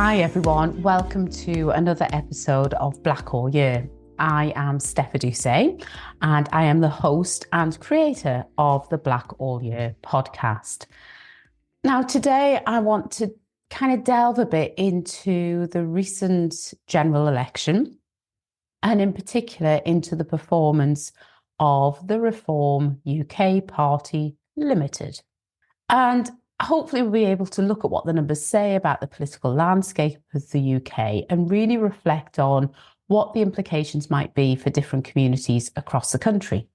Hi everyone, welcome to another episode of Black All Year. I am Steph Edusei and I am the host and creator of the Black All Year podcast. Now today I want to kind of delve a bit into the recent general election and in particular into the performance of the Reform UK Party Limited. And hopefully we'll be able to look at what the numbers say about the political landscape of the UK and really reflect on what the implications might be for different communities across the country.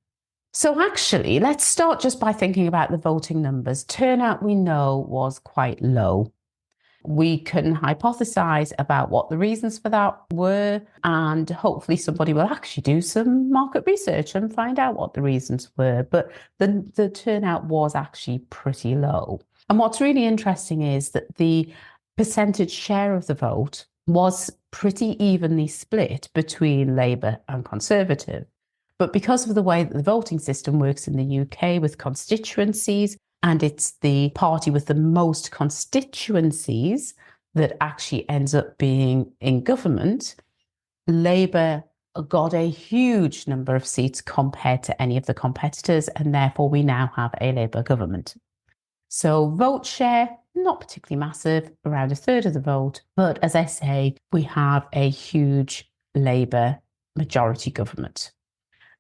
So actually, let's start just by thinking about the voting numbers. Turnout, we know, was quite low. We can hypothesize about what the reasons for that were, and hopefully somebody will actually do some market research and find out what the reasons were. But the turnout was actually pretty low. And what's really interesting is that the percentage share of the vote was pretty evenly split between Labour and Conservative. But because of the way that the voting system works in the UK with constituencies, and it's the party with the most constituencies that actually ends up being in government, Labour got a huge number of seats compared to any of the competitors, and therefore we now have a Labour government. So vote share, not particularly massive, around a third of the vote. But as I say, we have a huge Labour majority government.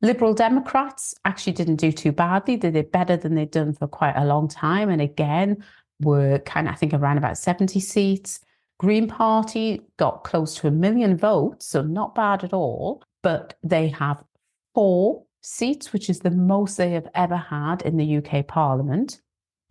Liberal Democrats actually didn't do too badly. They did better than they'd done for quite a long time. And again, were kind of, I think, around about 70 seats. Green Party got close to 1 million votes, so not bad at all. But they have 4 seats, which is the most they have ever had in the UK Parliament.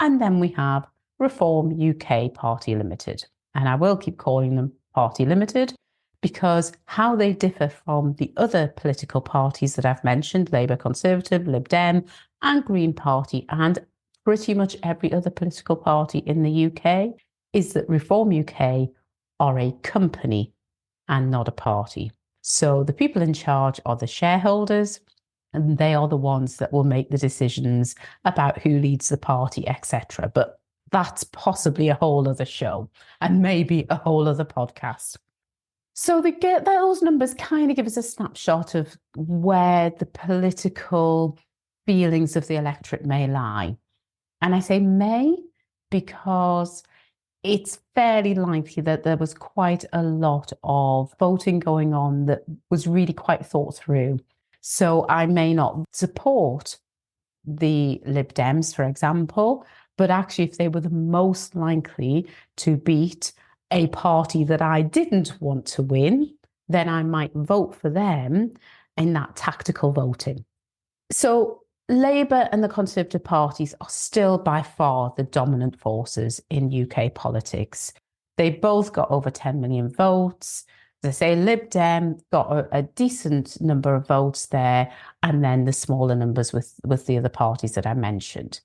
And then we have Reform UK Party Limited. And I will keep calling them Party Limited because how they differ from the other political parties that I've mentioned, Labour, Conservative, Lib Dem and Green Party, and pretty much every other political party in the UK, is that Reform UK are a company and not a party. So the people in charge are the shareholders, and they are the ones that will make the decisions about who leads the party, etc. But that's possibly a whole other show and maybe a whole other podcast. So those numbers kind of give us a snapshot of where the political feelings of the electorate may lie. And I say may because it's fairly likely that there was quite a lot of voting going on that was really quite thought through. So I may not support the Lib Dems, for example, but actually if they were the most likely to beat a party that I didn't want to win, then I might vote for them in that tactical voting. So Labour and the Conservative parties are still by far the dominant forces in UK politics. They both got over 10 million votes. As I say, Lib Dem got a decent number of votes there, and then the smaller numbers with the other parties that I mentioned.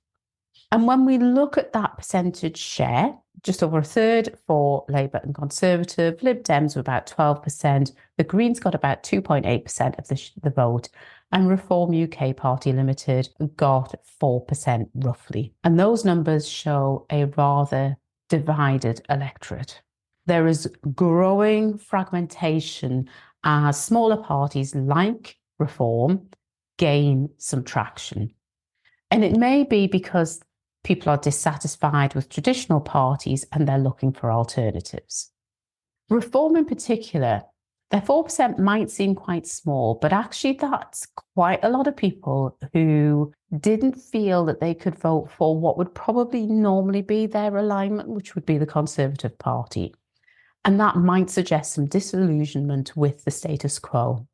And when we look at that percentage share, just over a third for Labour and Conservative, Lib Dems were about 12%, the Greens got about 2.8% of the vote, and Reform UK Party Limited got 4% roughly. And those numbers show a rather divided electorate. There is growing fragmentation as smaller parties like Reform gain some traction. And it may be because people are dissatisfied with traditional parties and they're looking for alternatives. Reform in particular, their 4% might seem quite small, but actually that's quite a lot of people who didn't feel that they could vote for what would probably normally be their alignment, which would be the Conservative Party. And that might suggest some disillusionment with the status quo.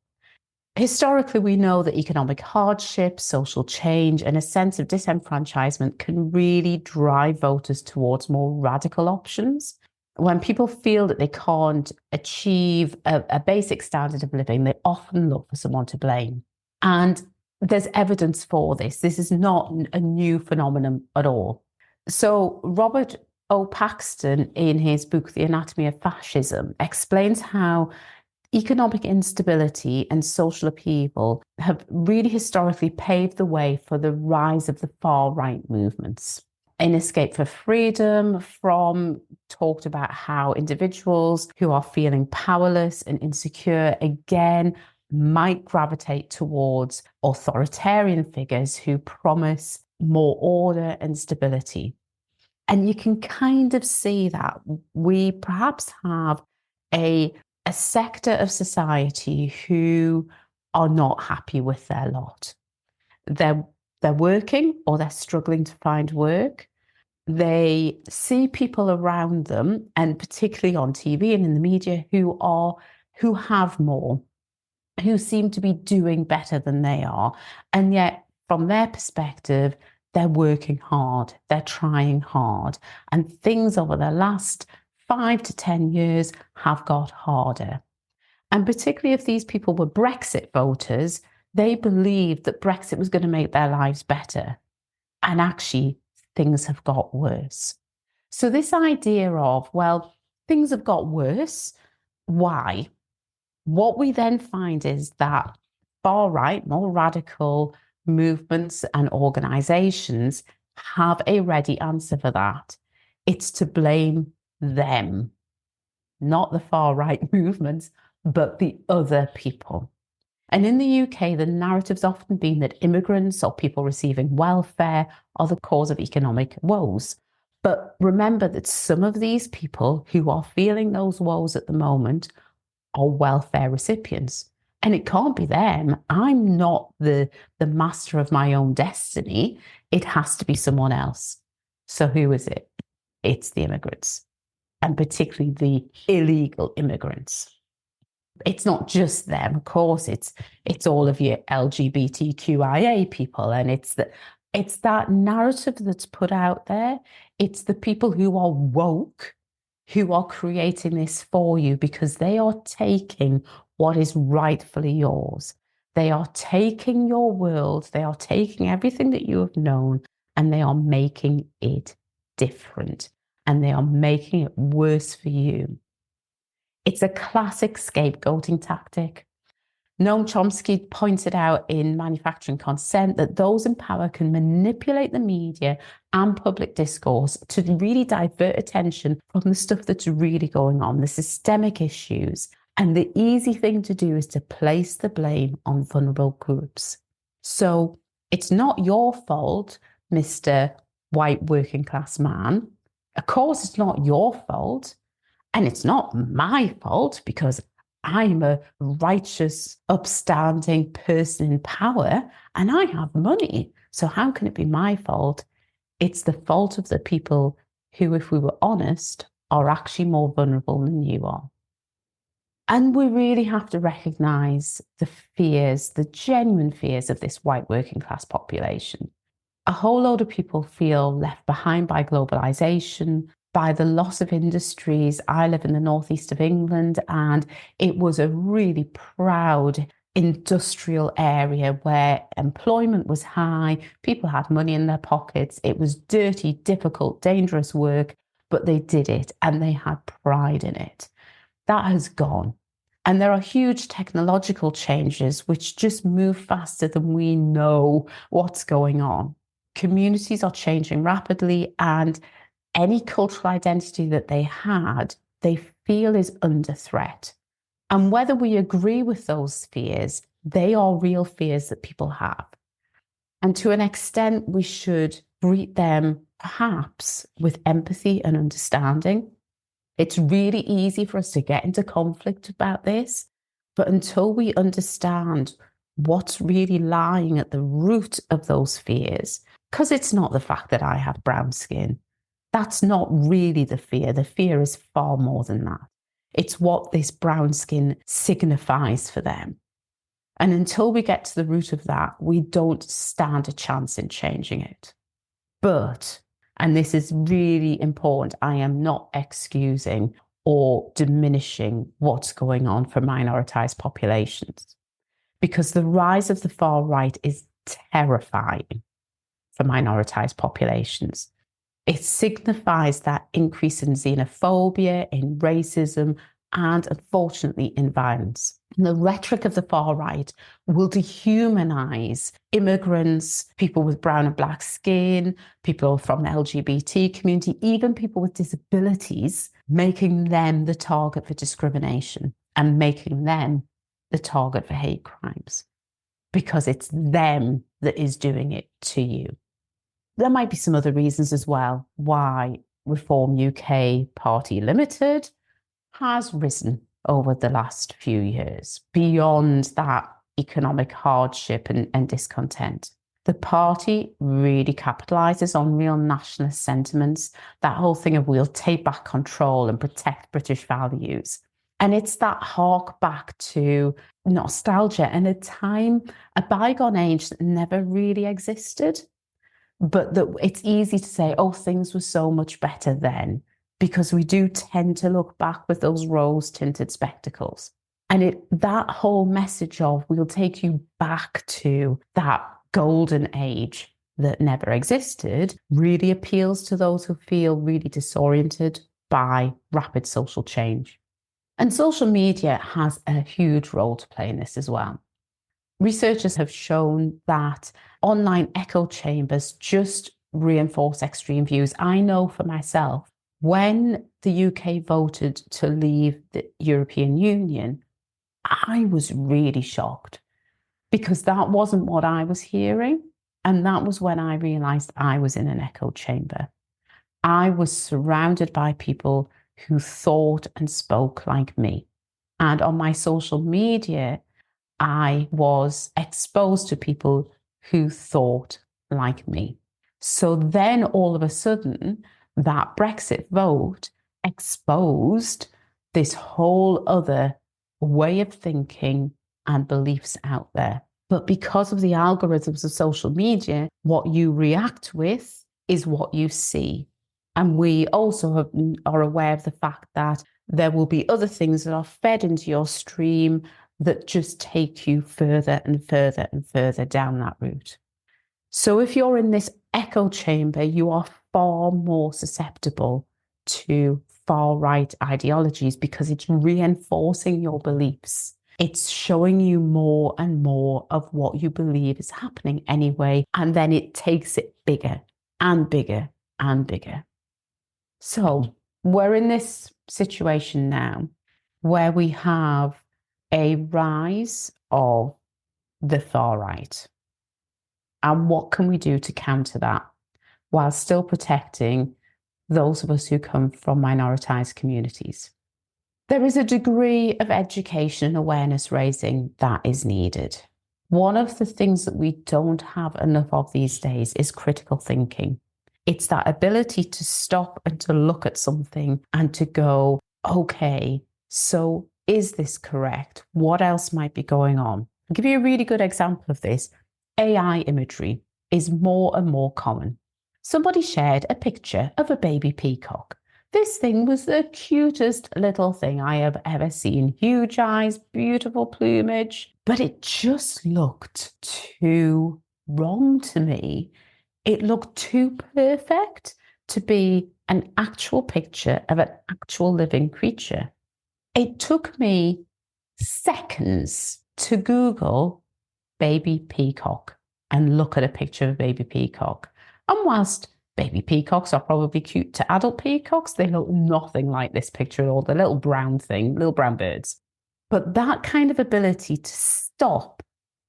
Historically, we know that economic hardship, social change, and a sense of disenfranchisement can really drive voters towards more radical options. When people feel that they can't achieve a basic standard of living, they often look for someone to blame. And there's evidence for this. This is not a new phenomenon at all. So Robert O. Paxton, in his book, The Anatomy of Fascism, explains how economic instability and social upheaval have really historically paved the way for the rise of the far-right movements. In Escape for Freedom, Fromm talked about how individuals who are feeling powerless and insecure, again, might gravitate towards authoritarian figures who promise more order and stability. And you can kind of see that we perhaps have a sector of society who are not happy with their lot. They're working or they're struggling to find work. They see people around them, and particularly on TV and in the media, who have more, who seem to be doing better than they are. And yet, from their perspective, they're working hard, they're trying hard. And things over the last 5 to 10 years have got harder. And particularly if these people were Brexit voters, they believed that Brexit was going to make their lives better. And actually, things have got worse. So this idea of, well, things have got worse, why? What we then find is that far right, more radical movements and organizations have a ready answer for that. It's to blame them, not the far right movements, but the other people. And in the UK, the narrative's often been that immigrants or people receiving welfare are the cause of economic woes. But remember that some of these people who are feeling those woes at the moment are welfare recipients. And it can't be them. I'm not the master of my own destiny. It has to be someone else. So who is it? It's the immigrants, and particularly the illegal immigrants. It's not just them, of course. It's all of your LGBTQIA people, and it's that narrative that's put out there. It's the people who are woke, who are creating this for you because they are taking what is rightfully yours. They are taking your world, they are taking everything that you have known, and they are making it different, and they are making it worse for you. It's a classic scapegoating tactic. Noam Chomsky pointed out in Manufacturing Consent that those in power can manipulate the media and public discourse to really divert attention from the stuff that's really going on, the systemic issues. And the easy thing to do is to place the blame on vulnerable groups. So it's not your fault, Mr. White working class man. Of course, it's not your fault. And it's not my fault because I'm a righteous, upstanding person in power and I have money. So how can it be my fault? It's the fault of the people who, if we were honest, are actually more vulnerable than you are. And we really have to recognize the fears, the genuine fears of this white working class population. A whole load of people feel left behind by globalization, by the loss of industries. I live in the northeast of England, and it was a really proud industrial area where employment was high, people had money in their pockets. It was dirty, difficult, dangerous work, but they did it and they had pride in it. That has gone. And there are huge technological changes which just move faster than we know what's going on. Communities are changing rapidly, and any cultural identity that they had, they feel is under threat. And whether we agree with those fears, they are real fears that people have. And to an extent, we should greet them perhaps with empathy and understanding. It's really easy for us to get into conflict about this, but until we understand what's really lying at the root of those fears, because it's not the fact that I have brown skin. That's not really the fear. The fear is far more than that. It's what this brown skin signifies for them. And until we get to the root of that, we don't stand a chance in changing it. But, and this is really important, I am not excusing or diminishing what's going on for minoritized populations, because the rise of the far right is terrifying for minoritized populations. It signifies that increase in xenophobia, in racism, and unfortunately in violence. And the rhetoric of the far right will dehumanize immigrants, people with brown and black skin, people from the LGBT community, even people with disabilities, making them the target for discrimination and making them the target for hate crimes, because it's them that is doing it to you. There might be some other reasons as well why Reform UK Party Limited has risen over the last few years, beyond that economic hardship and discontent. The party really capitalises on real nationalist sentiments, that whole thing of we'll take back control and protect British values. And it's that hark back to nostalgia and a time, a bygone age that never really existed. But that it's easy to say, oh, things were so much better then, because we do tend to look back with those rose-tinted spectacles. And that whole message of we'll take you back to that golden age that never existed really appeals to those who feel really disoriented by rapid social change. And social media has a huge role to play in this as well. Researchers have shown that online echo chambers just reinforce extreme views. I know for myself, when the UK voted to leave the European Union, I was really shocked because that wasn't what I was hearing. And that was when I realized I was in an echo chamber. I was surrounded by people who thought and spoke like me. And on my social media, I was exposed to people who thought like me. So then all of a sudden, that Brexit vote exposed this whole other way of thinking and beliefs out there. But because of the algorithms of social media, what you react with is what you see. And we also are aware of the fact that there will be other things that are fed into your stream that just take you further and further and further down that route. So if you're in this echo chamber, you are far more susceptible to far right ideologies because it's reinforcing your beliefs. It's showing you more and more of what you believe is happening anyway, and then it takes it bigger and bigger and bigger. So we're in this situation now where we have a rise of the far right. And what can we do to counter that while still protecting those of us who come from minoritized communities? There is a degree of education and awareness raising that is needed. One of the things that we don't have enough of these days is critical thinking. It's that ability to stop and to look at something and to go, okay, so is this correct? What else might be going on? I'll give you a really good example of this. AI imagery is more and more common. Somebody shared a picture of a baby peacock. This thing was the cutest little thing I have ever seen. Huge eyes, beautiful plumage, but it just looked too wrong to me. It looked too perfect to be an actual picture of an actual living creature. It took me seconds to Google baby peacock and look at a picture of a baby peacock. And whilst baby peacocks are probably cute to adult peacocks, they look nothing like this picture at all. The little brown thing, little brown birds. But that kind of ability to stop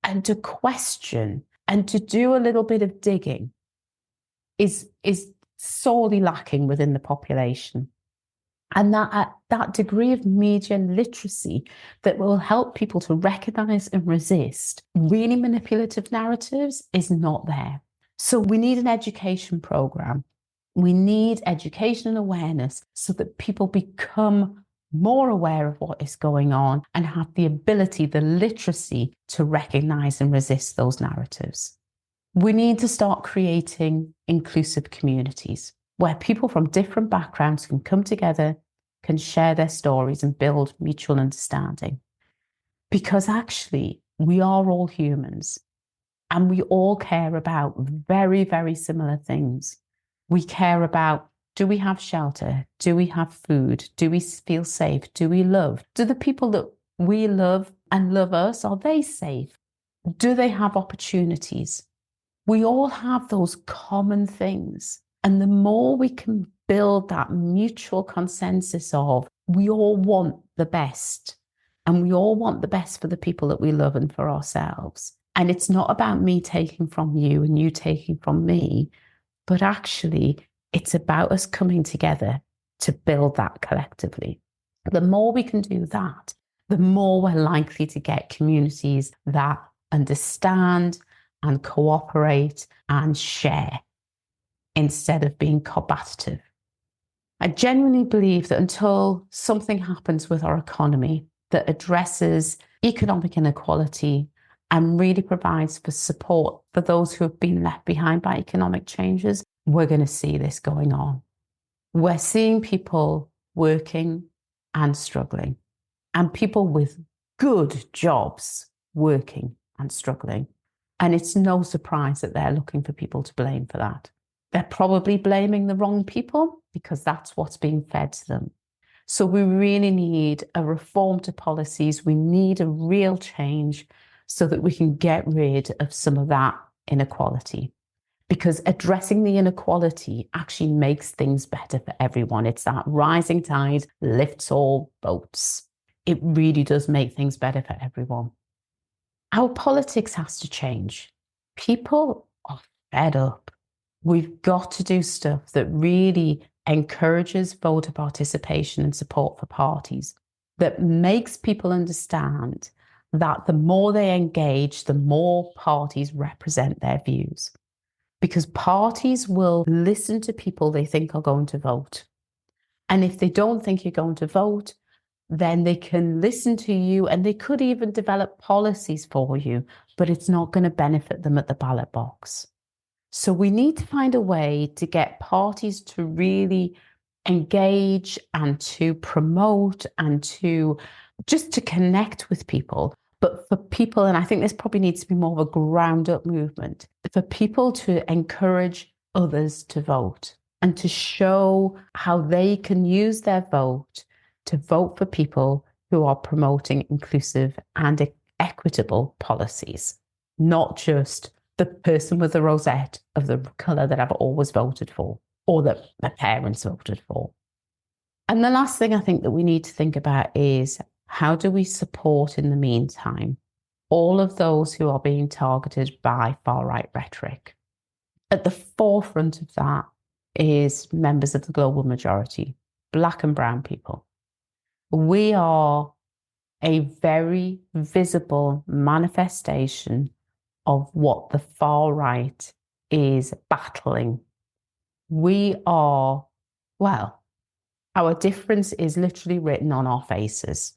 and to question and to do a little bit of digging is sorely lacking within the population. And that degree of media literacy that will help people to recognize and resist really manipulative narratives is not there. So we need an education program. We need education and awareness so that people become more aware of what is going on and have the ability, the literacy to recognize and resist those narratives. We need to start creating inclusive communities where people from different backgrounds can come together, can share their stories and build mutual understanding. Because actually, we are all humans and we all care about very, very similar things. We care about Do we have shelter? Do we have food? Do we feel safe? Do we love? Do the people that we love and love us, are they safe? Do they have opportunities? We all have those common things. And the more we can build that mutual consensus of we all want the best, and we all want the best for the people that we love and for ourselves. And it's not about me taking from you and you taking from me, but actually it's about us coming together to build that collectively. The more we can do that, the more we're likely to get communities that understand and cooperate and share instead of being combative. I genuinely believe that until something happens with our economy that addresses economic inequality and really provides for support for those who have been left behind by economic changes, we're going to see this going on. We're seeing people working and struggling, and people with good jobs working and struggling. And it's no surprise that they're looking for people to blame for that. They're probably blaming the wrong people because that's what's being fed to them. So we really need a reform to policies. We need a real change so that we can get rid of some of that inequality. Because addressing the inequality actually makes things better for everyone. It's that rising tide lifts all boats. It really does make things better for everyone. Our politics has to change. People are fed up. We've got to do stuff that really encourages voter participation and support for parties, that makes people understand that the more they engage, the more parties represent their views. Because parties will listen to people they think are going to vote. And if they don't think you're going to vote, then they can listen to you and they could even develop policies for you, but it's not going to benefit them at the ballot box. So we need to find a way to get parties to really engage and to promote and to just to connect with people. But for people, and I think this probably needs to be more of a ground up movement, for people to encourage others to vote and to show how they can use their vote to vote for people who are promoting inclusive and equitable policies, not just the person with the rosette of the colour that I've always voted for or that my parents voted for. And the last thing I think that we need to think about is how do we support in the meantime all of those who are being targeted by far-right rhetoric? At the forefront of that is members of the global majority, Black and brown people. We are a very visible manifestation of what the far right is battling. We are, well, our difference is literally written on our faces.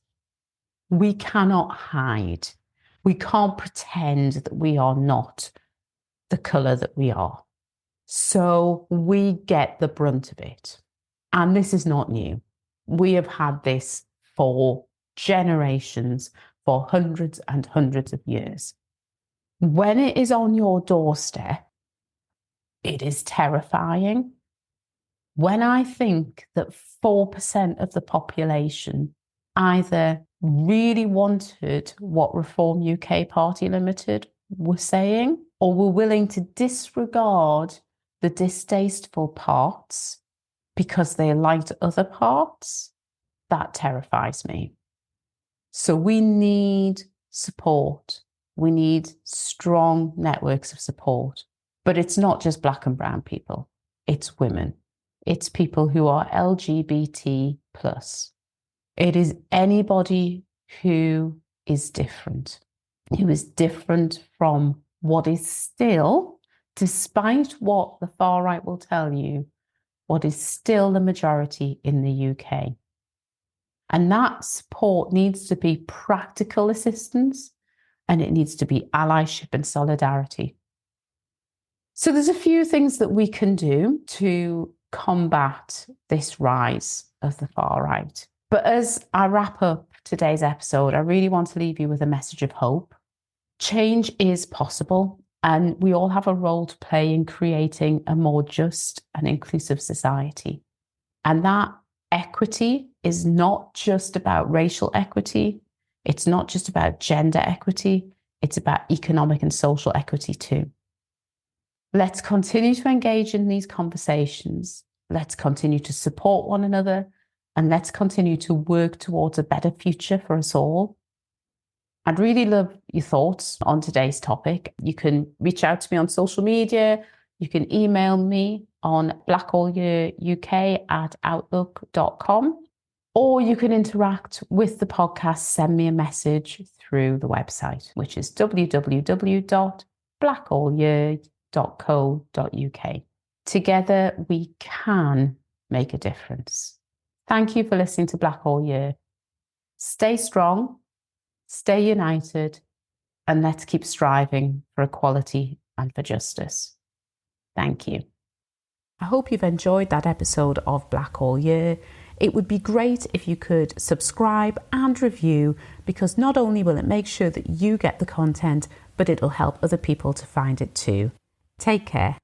We cannot hide. We can't pretend that we are not the colour that we are. So we get the brunt of it. And this is not new. We have had this for generations, for hundreds and hundreds of years. When it is on your doorstep, it is terrifying. When I think that 4% of the population either really wanted what Reform UK Party Limited were saying, or were willing to disregard the distasteful parts because they liked other parts, that terrifies me. So we need support. We need strong networks of support. But it's not just Black and brown people. It's women. It's people who are LGBT+. It is anybody who is different from what is still, despite what the far right will tell you, what is still the majority in the UK. And that support needs to be practical assistance, and it needs to be allyship and solidarity. So there's a few things that we can do to combat this rise of the far right. But as I wrap up today's episode, I really want to leave you with a message of hope. Change is possible, and we all have a role to play in creating a more just and inclusive society. And that equity is not just about racial equity. It's not just about gender equity. It's about economic and social equity too. Let's continue to engage in these conversations. Let's continue to support one another, and let's continue to work towards a better future for us all. I'd really love your thoughts on today's topic. You can reach out to me on social media. You can email me on blackallyearuk@outlook.com, or you can interact with the podcast, send me a message through the website, which is www.blackallyear.co.uk. Together, we can make a difference. Thank you for listening to Black All Year. Stay strong, stay united, and let's keep striving for equality and for justice. Thank you. I hope you've enjoyed that episode of Black All Year. It would be great if you could subscribe and review, because not only will it make sure that you get the content, but it'll help other people to find it too. Take care.